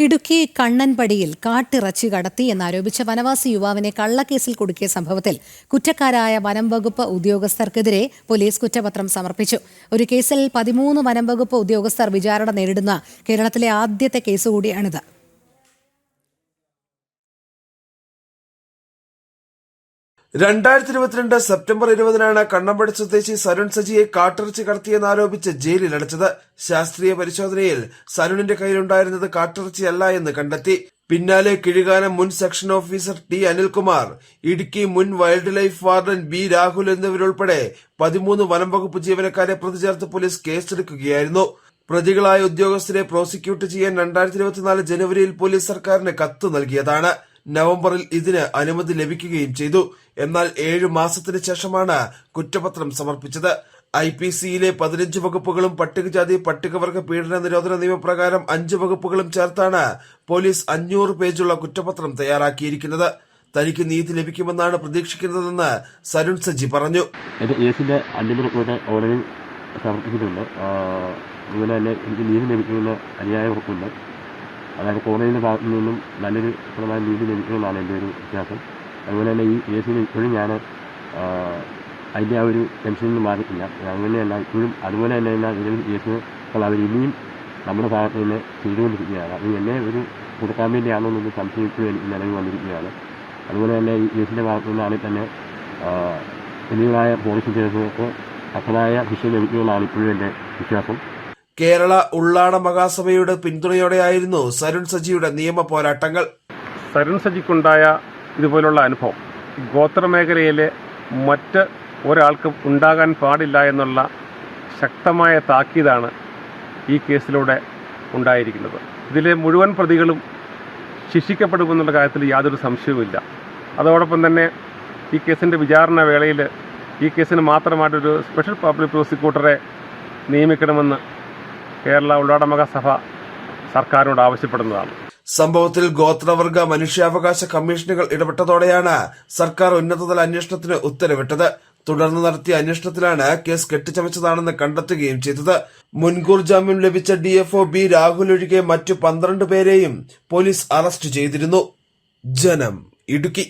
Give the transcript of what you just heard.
ഇടുക്കി കണ്ണൻപടിയിൽ കാട്ടിറച്ചി കടത്തി എന്നാരോപിച്ച വനവാസി യുവാവിനെ കള്ളക്കേസിൽ കുടുക്കിയ സംഭവത്തിൽ കുറ്റക്കാരായ വനം വകുപ്പ് ഉദ്യോഗസ്ഥർക്കെതിരെ പോലീസ് കുറ്റപത്രം സമർപ്പിച്ചു. ഒരു കേസിൽ 13 വനം വകുപ്പ് ഉദ്യോഗസ്ഥർ വിചാരണ നേരിടുന്ന കേരളത്തിലെ ആദ്യത്തെ കേസ് കൂടിയാണിത്. സെപ്റ്റംബർ 20 കണ്ണമ്പടി സ്വദേശി സരുൺ സജിയെ കാട്ടിറച്ചി കടത്തിയെന്നാരോപിച്ച് ജയിലിലടച്ചത്. ശാസ്ത്രീയ പരിശോധനയിൽ സരുണിന്റെ കയ്യിലുണ്ടായിരുന്നത് കാട്ടിറച്ചിയല്ല എന്ന് കണ്ടെത്തി. പിന്നാലെ കിഴുകാനം മുൻ section officer T Anilkumar, Idukki മുൻ wildlife warden B Rahul എന്നിവരുൾപ്പെടെ 13 വനം വകുപ്പ് ജീവനക്കാരെ പ്രതി ചേർത്ത് പോലീസ് കേസെടുക്കുകയായിരുന്നു. പ്രതികളായ ഉദ്യോഗസ്ഥരെ പ്രോസിക്യൂട്ട് ചെയ്യാൻ 2024 ജനുവരിയിൽ പോലീസ് സർക്കാരിന് കത്ത് നൽകിയതാണ്. നവംബറിൽ ഇതിന് അനുമതി ലഭിക്കുകയും ചെയ്തു. എന്നാൽ 7 മാസത്തിന് ശേഷമാണ് കുറ്റപത്രം സമർപ്പിച്ചത്. IPCയിലെ 15 വകുപ്പുകളും പട്ടികജാതി പട്ടികവർഗ പീഡന നിരോധന നിയമപ്രകാരം 5 വകുപ്പുകളും ചേർത്താണ് പോലീസ് 500 പേജുള്ള കുറ്റപത്രം തയ്യാറാക്കിയിരിക്കുന്നത്. തനിക്ക് നീതി ലഭിക്കുമെന്നാണ് പ്രതീക്ഷിക്കുന്നതെന്ന് സരുൺ സജി പറഞ്ഞു. അതുപോലെ തന്നെ എനിക്ക് നീതി ലഭിക്കുന്ന അന്യായ ഉറപ്പുണ്ട്. അതായത് കോടതിയുടെ ഭാഗത്തു നിന്നും നല്ലൊരു പ്രധാന നീതി ലഭിക്കുമെന്നാണ് എൻ്റെ ഒരു വിശ്വാസം. അതുപോലെ തന്നെ ഈ കേസിന് ഇപ്പോഴും ഞാൻ അതിൻ്റെ ആ ഒരു ടെൻഷനിൽ നിന്ന് മാറിയിട്ടില്ല. അങ്ങനെയല്ല ഇപ്പോഴും അതുപോലെ തന്നെ ഇതിൽ കേസുകൾ അവർ ഇനിയും നമ്മുടെ ഭാഗത്ത് നിന്ന് ചെയ്തുകൊണ്ടിരിക്കുകയാണ്. അത് എന്നെ ഒരു കൊടുക്കാൻ വേണ്ടിയാണോ എന്നൊരു സംശയിക്കുകയും എനിക്ക് നിലവിൽ വന്നിരിക്കുകയാണ്. അതുപോലെ തന്നെ ഈ കേസിൻ്റെ ഭാഗത്തു നിന്നാണെങ്കിൽ തന്നെ വലിയതായ പോലീസ് ഉദ്യോഗസ്ഥർക്ക് തക്കതായ ശിക്ഷ ലഭിക്കുമെന്നാണ് ഇപ്പോഴും എൻ്റെ വിശ്വാസം. കേരള ഉള്ളാട മഹാസഭയുടെ പിന്തുണയോടെയായിരുന്നു സരുൺ സജിയുടെ നിയമ പോരാട്ടങ്ങൾ. സരുൺ സജിക്കുണ്ടായ ഇതുപോലുള്ള അനുഭവം ഗോത്രമേഖലയിലെ മറ്റ് ഒരാൾക്കും ഉണ്ടാകാൻ പാടില്ല എന്നുള്ള ശക്തമായ താക്കീതാണ് ഈ കേസിലൂടെ ഉണ്ടായിരിക്കുന്നത്. ഇതിലെ മുഴുവൻ പ്രതികളും ശിക്ഷിക്കപ്പെടുമെന്നുള്ള കാര്യത്തിൽ യാതൊരു സംശയവുമില്ല. അതോടൊപ്പം തന്നെ ഈ കേസിൻ്റെ വിചാരണ വേളയിൽ ഈ കേസിന് മാത്രമായിട്ടൊരു സ്പെഷ്യൽ പബ്ലിക് പ്രോസിക്യൂട്ടറെ നിയമിക്കണമെന്ന് കേരള ഉള്ളാട മഹാസഭ സർക്കാരിനോട് ആവശ്യപ്പെടുന്നതാണ്. സംഭവത്തിൽ ഗോത്രവർഗ മനുഷ്യാവകാശ കമ്മീഷനുകൾ ഇടപെട്ടതോടെയാണ് സർക്കാർ ഉന്നതതല അന്വേഷണത്തിന് ഉത്തരവിട്ടത്. തുടർന്ന് നടത്തിയ അന്വേഷണത്തിലാണ് കേസ് കെട്ടിച്ചമച്ചതാണെന്ന് കണ്ടെത്തുകയും ചെയ്തത്. മുൻകൂർ ജാമ്യം ലഭിച്ച DFO ബി രാഹുൽ ഒഴികെ മറ്റു 12 പേരെയും പോലീസ് അറസ്റ്റ് ചെയ്തിരുന്നു. ജനം, ഇടുക്കി.